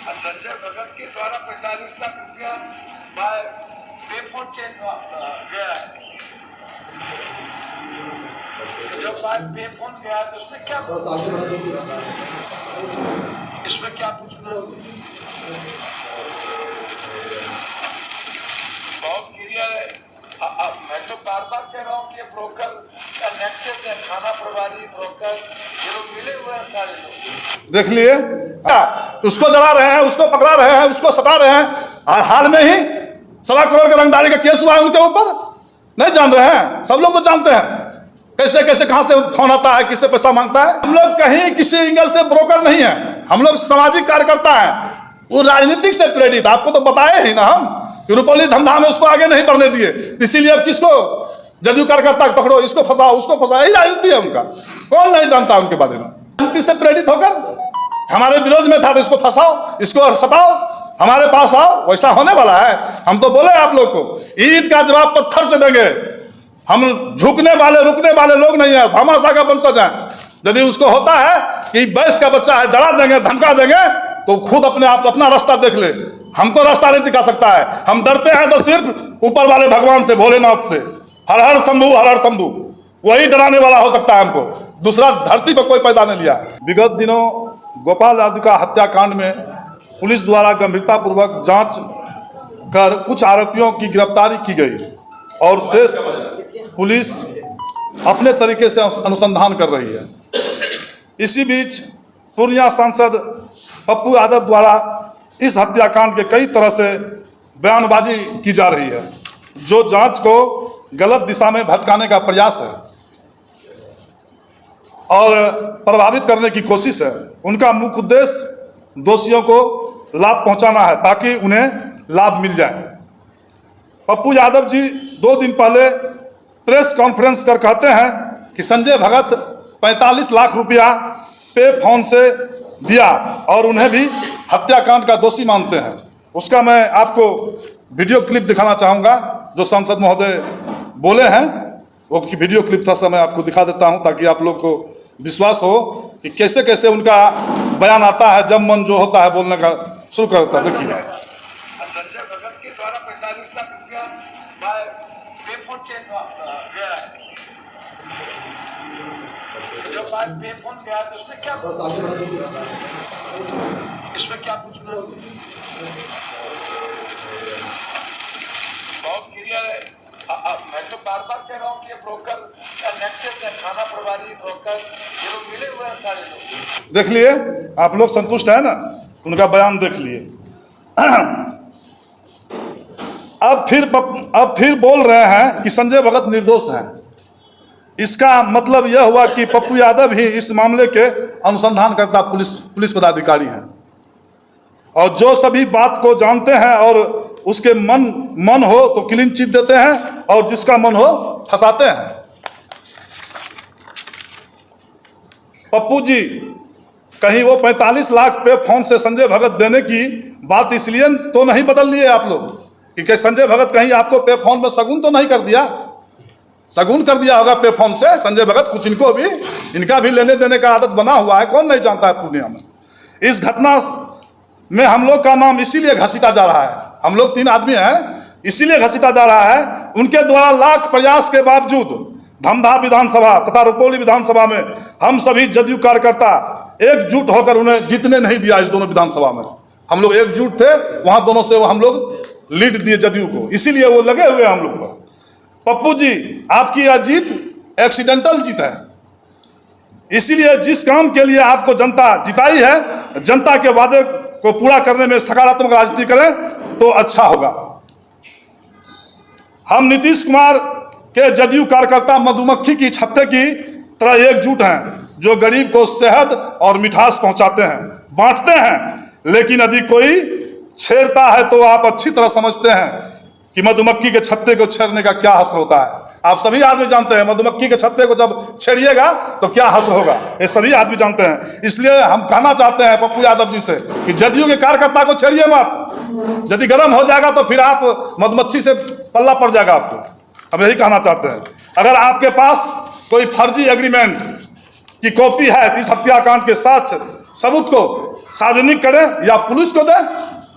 संजय भगत के द्वारा 45 लाख रुपया बाय पे फोन चेंज गया है। जब बाय पे फोन गया तो उसमें क्या इसमें क्या पूछना बहुत क्लियर है। मैं तो बार बार कह रहा हूँ कि ब्रोकर का नेक्सस है, थाना प्रभारी ब्रोकर ये लोग मिले हुए हैं सारे लोग। देख लिए उसको डरा रहे हैं, उसको पकड़ा रहे हैं, उसको सता रहे हैं। हाल में ही 1.25 करोड़ के रंगदारी का केस हुआ है उनके ऊपर, नहीं जान रहे हैं? सब लोग तो जानते हैं कैसे कैसे कहां से फोन आता है, किससे पैसा मांगता है। हम लोग कहीं किसी एंगल से ब्रोकर नहीं है, हम लोग सामाजिक कार्यकर्ता हैं। वो राजनीतिक से प्रेरित, आपको तो बताए ही ना हम, रुपौली धमधा में उसको आगे नहीं बढ़ने दिए। इसीलिए अब किसको जदयू कार्यकर्ता पकड़ो, इसको फंसाओ, उसको फंसाओ, यही राजनीति है उनका। कौन नहीं जानता उनके बारे में? राजनीति से प्रेरित होकर हमारे विरोध में था तो इसको फंसाओ, इसको सताओ, हमारे पास आओ, वैसा होने वाला है? हम तो बोले आप लोग को ईंट का जवाब पत्थर से देंगे। हम झुकने वाले रुकने वाले लोग नहीं है, भामाशाह का वंशज है। यदि उसको होता है कि बैस का बच्चा है, डरा देंगे, धमका देंगे, तो खुद अपने आप अपना रास्ता देख ले। हमको रास्ता नहीं दिखा सकता है। हम डरते हैं तो सिर्फ ऊपर वाले भगवान से, भोलेनाथ से। हर हर शंभू, हर हर शंभू, वही डराने वाला हो सकता है हमको। दूसरा धरती पर कोई पैदा नहीं लिया है। विगत दिनों गोपाल यादव का हत्याकांड में पुलिस द्वारा गंभीरतापूर्वक जांच कर कुछ आरोपियों की गिरफ्तारी की गई और शेष पुलिस अपने तरीके से अनुसंधान कर रही है। इसी बीच पूर्णिया सांसद पप्पू यादव द्वारा इस हत्याकांड के कई तरह से बयानबाजी की जा रही है, जो जांच को गलत दिशा में भटकाने का प्रयास है और प्रभावित करने की कोशिश है। उनका मुख्य उद्देश्य दोषियों को लाभ पहुंचाना है ताकि उन्हें लाभ मिल जाए। पप्पू यादव जी 2 दिन पहले प्रेस कॉन्फ्रेंस कर कहते हैं कि संजय भगत 45 लाख रुपया पे फोन से दिया और उन्हें भी हत्याकांड का दोषी मानते हैं। उसका मैं आपको वीडियो क्लिप दिखाना चाहूँगा जो सांसद महोदय बोले हैं। वो वीडियो क्लिप था, मैं आपको दिखा देता हूँ ताकि आप लोग को विश्वास हो कि कैसे कैसे उनका बयान आता है जब मन जो होता है बोलने का शुरू करता है। देखिए, संजय भगत के द्वारा 45 लाख रुपया बाय पे फोन चेंज गया है। जब बाय पे फोन गया तो उसमें क्या इसमें क्या पूछना बहुत क्लियर है। मैं तो बार बार कह रहा हूँ कि ब्रोकर का नेक्सस है, थाना प्रभारी ब्रोकर ये लोग मिले हुए हैं सारे लोग। देख लिए, आप लोग संतुष्ट है ना? उनका बयान देख लिए। अब फिर बोल रहे हैं कि संजय भगत निर्दोष हैं। इसका मतलब यह हुआ कि पप्पू यादव ही इस मामले के अनुसंधानकर्ता पुलिस पदाधिकारी हैं और जो सभी बात को जानते हैं और उसके मन हो तो क्लीन चिट देते हैं और जिसका मन हो फंसाते हैं। पप्पू जी कहीं वो 45 लाख पे फोन से संजय भगत देने की बात इसलिए तो नहीं बदल लिए आप लोग कि संजय भगत कहीं आपको पे फोन में शगुन तो नहीं कर दिया? शगुन कर दिया होगा पे फोन से संजय भगत, कुछ इनका भी लेने देने का आदत बना हुआ है, कौन नहीं जानता है पूर्णिया में। इस घटना में हम लोग का नाम इसीलिए घसीटा जा रहा है, हम लोग 3 आदमी हैं, इसीलिए घसीटा जा रहा है। उनके द्वारा लाख प्रयास के बावजूद धमधा विधानसभा तथा रुपौली विधानसभा में हम सभी जदयू कार्यकर्ता एकजुट होकर उन्हें जीतने नहीं दिया। इस दोनों विधानसभा में हम लोग एकजुट थे, वहां दोनों से हम लोग लीड दिए जदयू को, इसीलिए वो लगे हुए हैं हम लोग पर। पप्पू जी, आपकी यह जीत एक्सीडेंटल जीत है, इसीलिए जिस काम के लिए आपको जनता जिताई है, जनता के वादे को पूरा करने में सकारात्मक राजनीति करें तो अच्छा होगा। हम नीतीश कुमार के जदयू कार्यकर्ता मधुमक्खी की छत्ते की तरह एकजुट हैं, जो गरीब को शहद और मिठास पहुंचाते हैं, बांटते हैं। लेकिन यदि कोई छेड़ता है तो आप अच्छी तरह समझते हैं कि मधुमक्खी के छत्ते को छेड़ने का क्या हश्र होता है। आप सभी आदमी जानते हैं मधुमक्खी के छत्ते को जब छेड़िएगा तो क्या हश्र होगा, ये सभी आदमी जानते हैं। इसलिए हम कहना चाहते हैं पप्पू यादव जी से कि जदयू के कार्यकर्ता को छेड़िए मत। यदि गर्म हो जाएगा तो फिर आप मधुमक्खी से पल्ला पड़ जाएगा आपको। हम यही कहना चाहते हैं, अगर आपके पास कोई फर्जी एग्रीमेंट की कॉपी है तो इस हत्याकांड के साथ सबूत को सार्वजनिक करें या पुलिस को दें।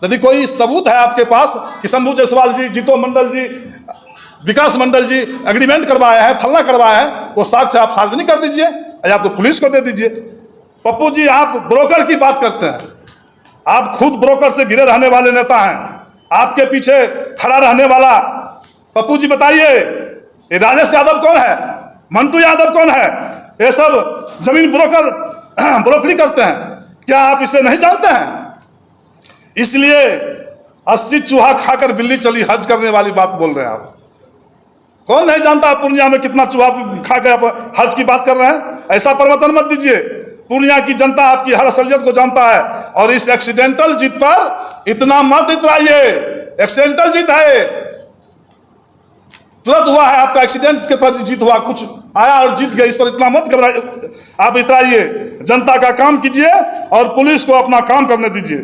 यदि कोई सबूत है आपके पास कि शंभू जायसवाल जी, जीतो मंडल जी, विकास मंडल जी एग्रीमेंट करवाए हैं, फलना करवाए हैं, वो साक्ष्य आप सार्वजनिक कर दीजिए या तो पुलिस को दे दीजिए। पप्पू जी, आप ब्रोकर की बात करते हैं, आप खुद ब्रोकर से घिरे रहने वाले नेता हैं, आपके पीछे खड़ा रहने वाला पप्पू जी बताइए, ये राजेश यादव कौन है, मंटू यादव कौन है? ये सब जमीन ब्रोकर ब्रोकरी करते हैं, क्या आप इसे नहीं जानते हैं? इसलिए 80 चूहा खाकर बिल्ली चली हज करने वाली बात बोल रहे हैं आप। कौन नहीं जानता पूर्णिया में कितना चूहा खा के आप हज की बात कर रहे हैं? ऐसा परिवर्तन मत दीजिए। पूर्णिया की जनता आपकी हर असलियत को जानता है, और इस एक्सीडेंटल जीत पर इतना मत इतराइए। एक्सीडेंटल जीत है, तुरंत हुआ है, आपका एक्सीडेंट के तहत जीत हुआ, कुछ आया और जीत गए, इस पर इतना मत घबराइए, आप इतराइए। जनता का काम कीजिए और पुलिस को अपना काम करने दीजिए।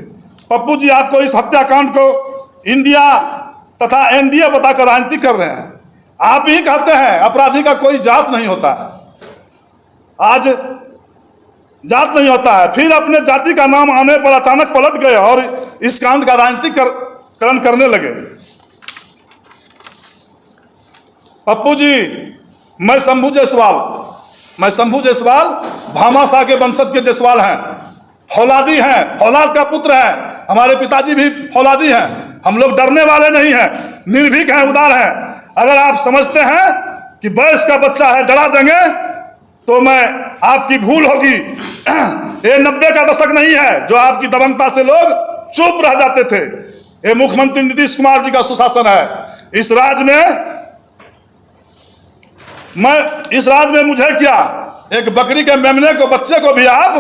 पप्पू जी, आपको इस हत्याकांड को इंडिया तथा एनडीए बताकर राजनीति कर रहे हैं। आप ही कहते हैं अपराधी का कोई जात नहीं होता है, आज जात नहीं होता है, फिर अपने जाति का नाम आने पर अचानक पलट गए और इस कांड का राजनीतिकरण करने लगे। पप्पू जी, मैं शंभू जायसवाल भामाशाह के वंशज के जायसवाल हैं, फौलादी हैं, फौलाद का पुत्र हैं, हमारे पिताजी भी फौलादी हैं। हम लोग डरने वाले नहीं हैं, निर्भीक हैं, उदार हैं। अगर आप समझते हैं कि बैस का बच्चा है, डरा देंगे, तो मैं आपकी भूल होगी। ये 90 का दशक नहीं है जो आपकी दबंगता से लोग चुप रह जाते थे। ये मुख्यमंत्री नीतीश कुमार जी का सुशासन है। इस राज में मुझे क्या, एक बकरी के मेमने को, बच्चे को भी आप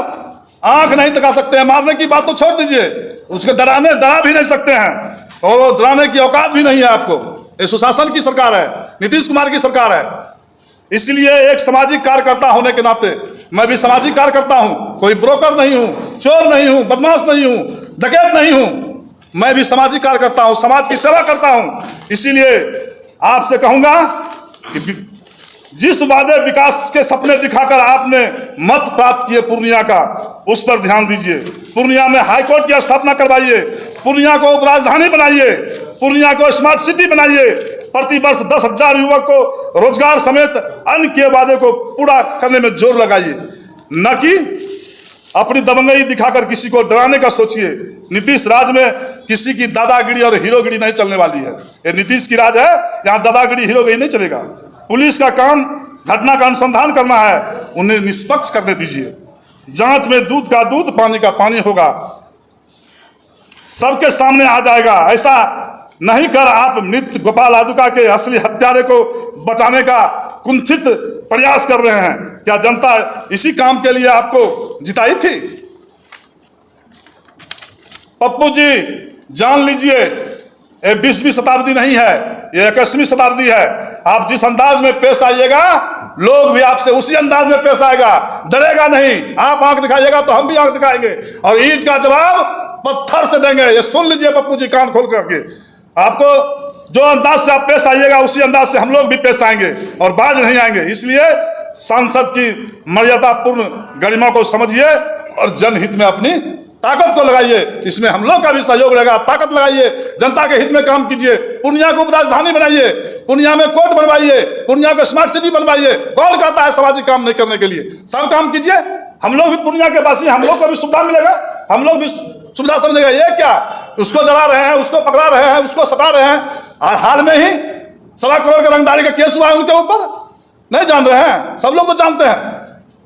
आंख नहीं दिखा सकते हैं। मारने की बात तो छोड़ दीजिए, उसके डरा भी नहीं सकते हैं, और वो डराने की औकात भी नहीं है आपको। ये सुशासन की सरकार है, नीतीश कुमार की सरकार है। इसलिए एक सामाजिक कार्यकर्ता होने के नाते मैं भी सामाजिक कार्यकर्ता हूं, कोई ब्रोकर नहीं हूं, चोर नहीं हूं, बदमाश नहीं हूं, डकैत नहीं हूं। मैं भी सामाजिक कार्यकर्ता हूं, समाज की सेवा करता हूं। इसीलिए आपसे कहूंगा कि जिस वादे विकास के सपने दिखाकर आपने मत प्राप्त किए पूर्णिया का, उस पर ध्यान दीजिए। पूर्णिया में हाईकोर्ट की स्थापना करवाइए, पूर्णिया को उपराजधानी बनाइए, पूर्णिया को स्मार्ट सिटी बनाइए, प्रतिवर्ष 10,000 युवक को रोजगार समेत अन्य के वादे को पूरा करने में जोर लगाइए, न कि अपनी दबंगई दिखाकर किसी को डराने का सोचिए। नीतीश राज में किसी की दादागिरी और हीरोगिरी नहीं चलने वाली है। ये नीतीश की राज है, यहाँ दादागिरी हीरोगिरी नहीं चलेगा। पुलिस का काम घटना का अनुसंधान करना है, उन्हें निष्पक्ष करने दीजिए। जांच में दूध का दूध, पानी का पानी होगा, सबके सामने आ जाएगा। ऐसा नहीं कर आप मृत गोपाल आदुका के असली हत्यारे को बचाने का कुंठित प्रयास कर रहे हैं। क्या जनता इसी काम के लिए आपको जिताई थी? पप्पू जी, जान लीजिए, ये 20वीं शताब्दी नहीं है, ये 21वीं शताब्दी है। आप जिस अंदाज में पेश आइएगा, लोग भी आपसे उसी अंदाज में पेश आएगा, डरेगा नहीं। आप आंख दिखाइएगा तो हम भी आंख दिखाएंगे, और ईंट का जवाब पत्थर से देंगे। ये सुन लीजिए पप्पू जी, कान खोल करके। आपको जो अंदाज से आप पेश आइएगा, उसी अंदाज से हम लोग भी पेश आएंगे और बाज नहीं आएंगे। इसलिए सांसद की मर्यादापूर्ण गरिमा को समझिए और जनहित में अपनी ताकत को लगाइए। इसमें हम लोग का भी सहयोग रहेगा। ताकत लगाइए, जनता के हित में काम कीजिए। पूर्णिया को राजधानी बनाइए, पूर्णिया में कोर्ट बनवाइए, पूर्णिया को स्मार्ट सिटी बनवाइए। कौन कहता है सामाजिक काम नहीं करने के लिए? सब काम कीजिए। हम लोग भी पूर्णिया के वासी, हम लोग को भी सुविधा मिलेगा, हम लोग भी सुविधा समझेगा। ये क्या, उसको डरा रहे हैं, उसको पकड़ा रहे हैं, उसको सटा रहे हैं। हाल में ही 1.25 करोड़ के रंगदारी का केस हुआ है उनके ऊपर, नहीं जान रहे हैं? सब लोग तो जानते हैं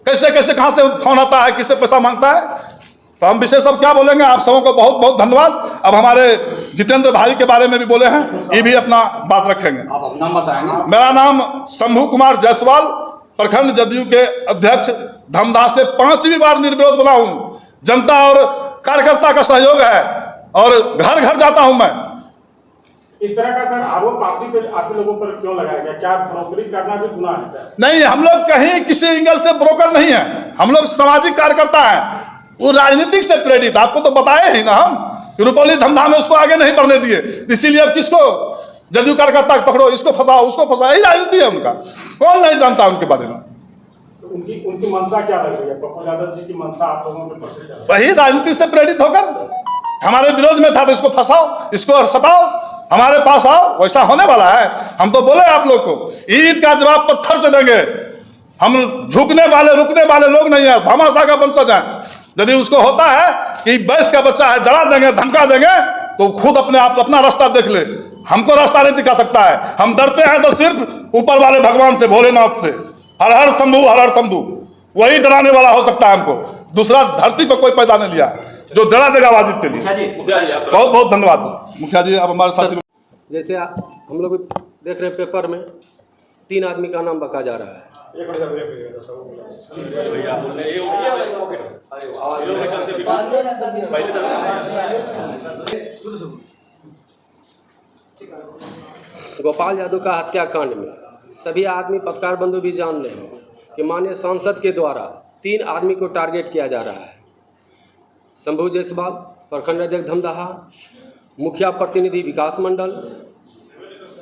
कैसे कैसे कहां से फोन आता है, किससे पैसा मांगता है। तो हम विशेष अब क्या बोलेंगे। आप सबों को बहुत बहुत धन्यवाद। अब हमारे जितेंद्र भाई के बारे में भी बोले हैं, ये भी अपना बात रखेंगे। आप अपना बताएंगे? मेरा नाम शंभू कुमार जायसवाल, प्रखंड जदयू के अध्यक्ष, धमदाह से 5वीं बार निर्विरोध बना हूं। जनता और कार्यकर्ता का सहयोग है और घर घर जाता हूं मैं। इस तरह का सर आरोप आप लोगों पर क्यों लगाया गया? क्या ब्रोकरी करना भी गुनाह है? नहीं, हम लोग कहीं किसी एंगल से ब्रोकर नहीं है, हम लोग सामाजिक कार्यकर्ता हैं। वो राजनीतिक से प्रेरित, आपको तो बताए ही ना हम, रुपौली धमधा में उसको आगे नहीं बढ़ने दिए। इसीलिए अब किसको जदयू कार्यकर्ता पकड़ो, इसको फंसाओ, उसको फंसाओ, यही राजनीति है उनका। कौन नहीं जानता उनके बारे में? उनकी मंशा क्या लग रही है? पप्पू यादव जी की मंशा आप लोगों के प्रश्न है। वही राजनीति से प्रेरित होकर हमारे विरोध में था, तो इसको फंसाओ, इसको सताओ, हमारे पास आओ, वैसा होने वाला है। हम तो बोले आप लोग को, ईंट का जवाब पत्थर से देंगे। हम झुकने वाले रुकने वाले लोग नहीं है, भामाशाह का वंशज है। यदि उसको होता है कि बैस का बच्चा है, डरा देंगे, धमका देंगे, तो खुद अपने आप अपना रास्ता देख ले। हमको रास्ता नहीं दिखा सकता है। हम डरते हैं तो सिर्फ ऊपर वाले भगवान से, भोलेनाथ से। हर हर शंभु, हर हर शंभु, वही डराने वाला हो सकता है हमको। दूसरा धरती पर कोई पैदा नहीं लिया है जो डरा देगा वाजिब के लिए। बहुत बहुत धन्यवाद मुखिया जी। अब हमारे साथ जैसे हम लोग देख रहे हैं पेपर में 3 आदमी का नाम बका जा रहा है। गोपाल यादव का हत्याकांड में सभी आदमी, पत्रकार बंधु भी जान रहे हैं कि माननीय सांसद के द्वारा 3 आदमी को टारगेट किया जा रहा है। शंभू जायसवाल, प्रखंड अध्यक्ष धमदाहा, मुखिया प्रतिनिधि विकास मंडल,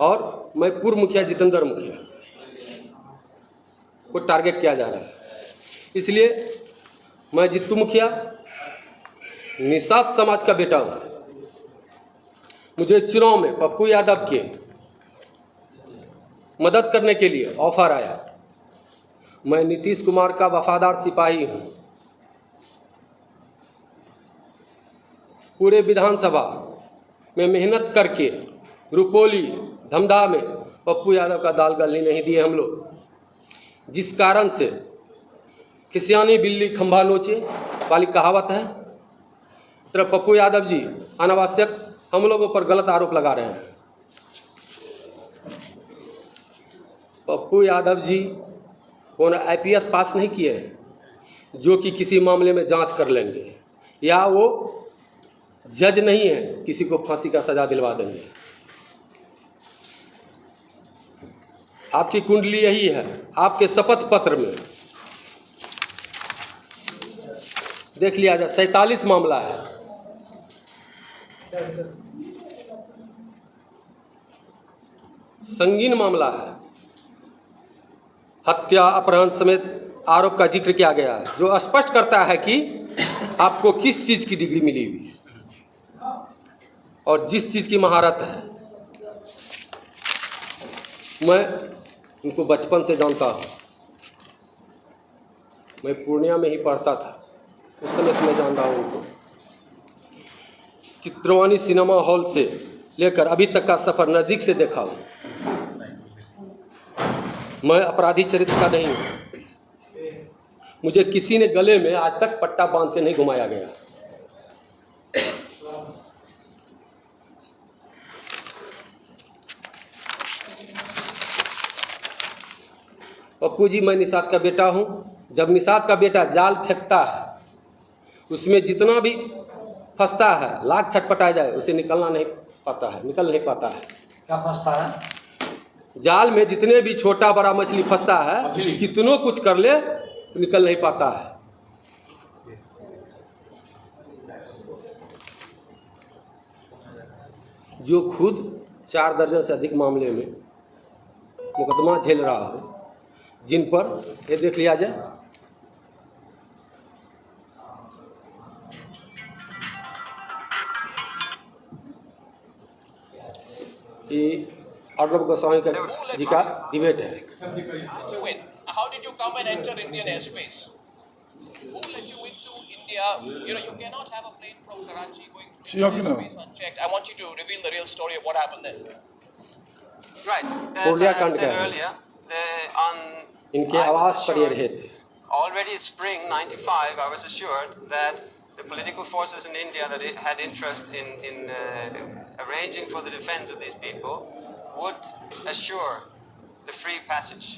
और मैं पूर्व मुखिया जितेंद्र मुखिया को टारगेट किया जा रहा है। इसलिए मैं जित्तू मुखिया निषाद समाज का बेटा हूँ। मुझे चुनाव में पप्पू यादव के मदद करने के लिए ऑफर आया। मैं नीतीश कुमार का वफादार सिपाही हूँ। पूरे विधानसभा में मेहनत करके रुपौली धमदाहा में पप्पू यादव का दाल गलनी नहीं दिए हम लोग, जिस कारण से खिसियानी बिल्ली खंभा नोचे वाली कहावत है। तरह पप्पू यादव जी अनावश्यक हम लोगों पर गलत आरोप लगा रहे हैं। पप्पू यादव जी कौन IPS पास नहीं किए हैं जो कि किसी मामले में जांच कर लेंगे, या वो जज नहीं है किसी को फांसी का सजा दिलवा देंगे। आपकी कुंडली यही है। आपके शपथ पत्र में देख लिया जाए 47 मामला है। संगीन मामला है। हत्या, अपहरण समेत आरोप का जिक्र किया गया है, जो स्पष्ट करता है कि आपको किस चीज की डिग्री मिली हुई है और जिस चीज की महारत है। मैं उनको बचपन से जानता हूँ। मैं पूर्णिया में ही पढ़ता था, उस समय से मैं जानता हूँ उनको। चित्रवाणी सिनेमा हॉल से लेकर अभी तक का सफ़र नज़दीक से देखा हूँ। मैं अपराधी चरित्र का नहीं हूँ। मुझे किसी ने गले में आज तक पट्टा बांध के नहीं घुमाया गया। पप्पू जी, मैं निषाद का बेटा हूँ। जब निषाद का बेटा जाल फेंकता है, उसमें जितना भी फंसता है, लाख छटपटाया जाए, उसे निकल नहीं पाता है। क्या फंसता है? जाल में जितने भी छोटा बड़ा मछली फंसता है, कितनों कुछ कर ले, निकल नहीं पाता है। जो खुद 4 दर्जन से अधिक मामले में मुकदमा झेल रहा हो, जिन पर ये देख लिया जाए, ये अर्नब गोस्वामी का जी का डिबेट है। How did you come and enter Indian airspace? Who let you into India? You cannot have a plane from Karachi going through Indian airspace unchecked. I want you to reveal the real story of what happened there. Right. As I said earlier, इनके आवास पर ये रहे थे। already spring '95, I was assured that the political forces in India that had interest in arranging for the defense of these people would assure the free passage.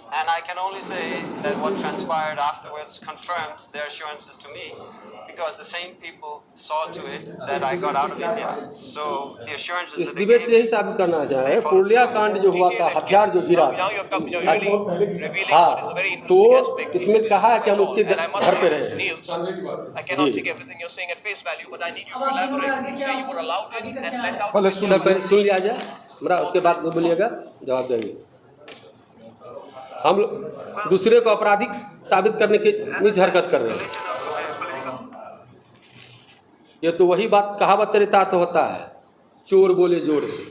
And I can only say that what transpired afterwards confirmed their assurances to me, because the same people saw to it that I got out of India. So the assurances इस that they debate से gave, यही साबित करना चाहे, पूर्णिया कांड जो हुआ था, हथियार जो गिरा, Now you're really revealing हाँ, what is a very तो interesting aspect. इसमें कहा है कि हम उसके And I must घर पे say, रहे। Niels, I cannot take everything you're saying at face value, but I need you to elaborate. You say you were allowed in and let out. Sir पहले सुन लिया जाए, मेरा उसके बाद बोलिएगा, जवाब देंगे। हम लोग दूसरे को अपराधी साबित करने की नीच हरकत कर रहे हैं। ये तो वही बात कहावत चरितार्थ होता है, चोर बोले जोर से।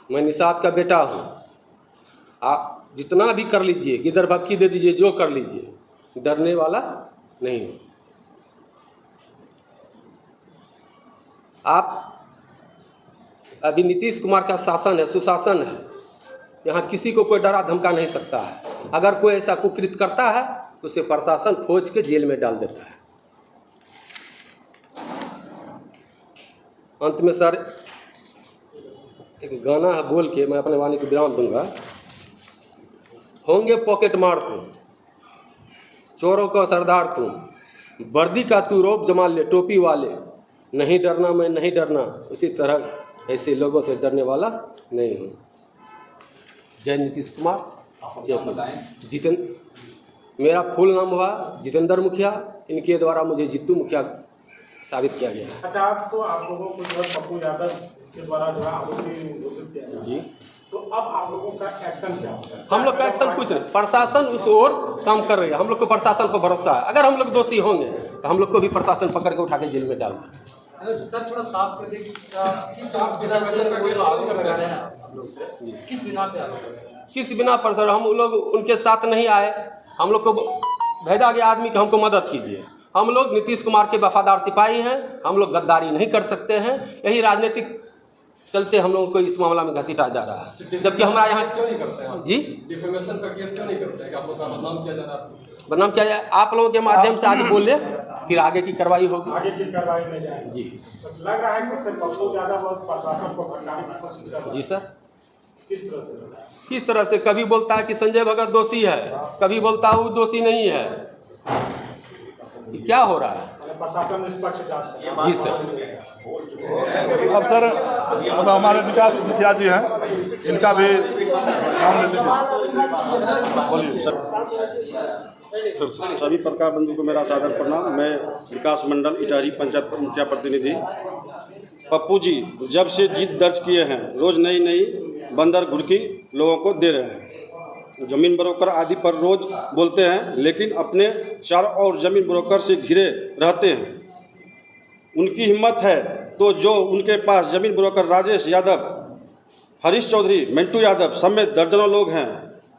मैं निषाद का बेटा हूँ, आप जितना भी कर लीजिए, किधर भक्की दे दीजिए, जो कर लीजिए, डरने वाला नहीं हूँ। आप अभी नीतीश कुमार का शासन है, सुशासन है, यहाँ किसी को कोई डरा धमका नहीं सकता है। अगर कोई ऐसा कुकृत करता है तो उसे प्रशासन खोज के जेल में डाल देता है। अंत में सर एक गाना है बोल के मैं अपने वाणी को विराम दूंगा। होंगे पॉकेट मार तुम, चोरों का सरदार तुम, वर्दी का तू रौब जमा ले टोपी वाले, नहीं डरना मैं नहीं डरना, उसी तरह ऐसे लोगों से डरने वाला नहीं हूँ। जय नीतीश कुमार, जय जितेंद्र। मेरा फुल नाम हुआ जितेंद्र मुखिया, इनके द्वारा मुझे जित्तू मुखिया साबित किया गया है। अच्छा, आप लोगों को जो है पप्पू यादव के द्वारा जो है आरोपी घोषित किया गया जी, तो अब आप लोगों का एक्शन क्या होगा? हम लोग का एक्शन कुछ नहीं, प्रशासन उस ओर काम कर रही है। हम लोग को प्रशासन पर भरोसा है, अगर हम लोग दोषी होंगे तो हम लोग को भी प्रशासन पकड़ के उठा के जेल में डाल दें। सर थोड़ा साफ कर दीजिए, किस बिना पर सर हम लोग उनके साथ नहीं आए। हम लोग को भेजा गया आदमी कि हमको मदद कीजिए। हम लोग नीतीश कुमार के वफादार सिपाही हैं, हम लोग गद्दारी नहीं कर सकते हैं। यही राजनीतिक चलते हम लोगों को इस मामला में घसीटा जा रहा है। जबकि हमारा यहाँ क्यों नहीं करते हैं जी डिफेमेशन का केस क्यों नहीं करते हैं? आप लोग का बदनाम किया जा रहा है। बदनाम किया जाए, आप लोगों के माध्यम से आज बोल ले, फिर आगे की कार्रवाई होगी। आगे की कार्रवाई में जाएगी जी, तो लग रहा है कि सर पप्पू यादव और प्रशासन को भटकाने की कोशिश कर रहा है। जी सर। किस तरह से लग रहा है? किस तरह से? कभी बोलता है कि संजय भगत दोषी है, कभी बोलता है वो दोषी नहीं है। ये क्या हो रहा है? प्रशासन निष्पक्ष जांच करे। जी सर। अब सर अब हमारे विकास मुखिया जी हैं, इनका भी नाम ले लीजिए, बोलिए सर। सभी पत्रकार बंधु को मेरा सादर प्रणाम। मैं विकास मंडल इटारी पंचायत मुखिया प्रतिनिधि। पप्पू जी जब से जीत दर्ज किए हैं, रोज नई नई बंदर घुड़की लोगों को दे रहे हैं। जमीन ब्रोकर आदि पर रोज बोलते हैं, लेकिन अपने चारों ओर जमीन ब्रोकर से घिरे रहते हैं। उनकी हिम्मत है तो जो उनके पास जमीन ब्रोकर राजेश यादव, हरीश चौधरी, मिंटू यादव समेत दर्जनों लोग हैं,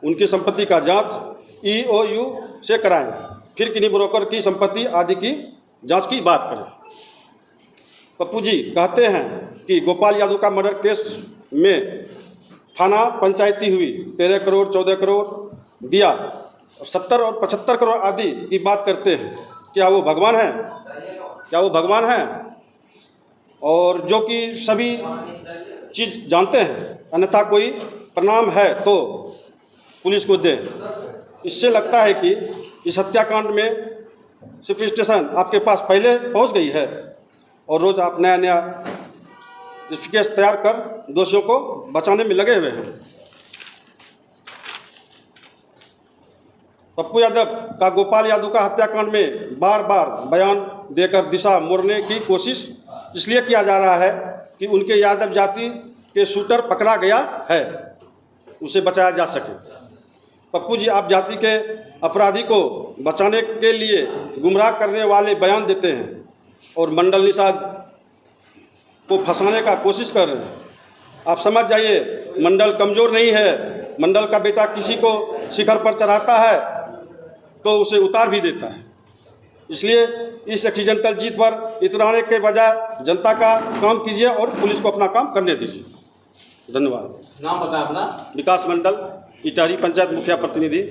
उनकी संपत्ति का जांच EOU से कराएं, फिर किन्हीं ब्रोकर की संपत्ति आदि की जांच की बात करें। पप्पू जी कहते हैं कि गोपाल यादव का मर्डर केस में थाना पंचायती हुई, 13 करोड़ 14 करोड़ दिया, 70 और 75 करोड़ आदि की बात करते हैं। क्या वो भगवान हैं? क्या वो भगवान हैं? और जो कि सभी चीज़ जानते हैं, अन्यथा कोई प्रणाम है तो पुलिस को दें। इससे लगता है कि इस हत्याकांड में सिर्फ स्टेशन आपके पास पहले पहुंच गई है और रोज़ आप नया नया केस तैयार कर दोषियों को बचाने में लगे हुए हैं। पप्पू यादव का गोपाल यादव का हत्याकांड में बार बार बयान देकर दिशा मोड़ने की कोशिश इसलिए किया जा रहा है कि उनके यादव जाति के शूटर पकड़ा गया है, उसे बचाया जा सके। पप्पू जी आप जाति के अपराधी को बचाने के लिए गुमराह करने वाले बयान देते हैं और मंडल निषाद को फंसाने का कोशिश कर रहे हैं। आप समझ जाइए, मंडल कमज़ोर नहीं है। मंडल का बेटा किसी को शिखर पर चढ़ाता है तो उसे उतार भी देता है। इसलिए इस एक्सीडेंटल जीत पर इतराने के बजाय जनता का काम कीजिए और पुलिस को अपना काम करने दीजिए। धन्यवाद। नाम बताएं अपना। विकास मंडल इटारी पंचायत मुखिया प्रतिनिधि।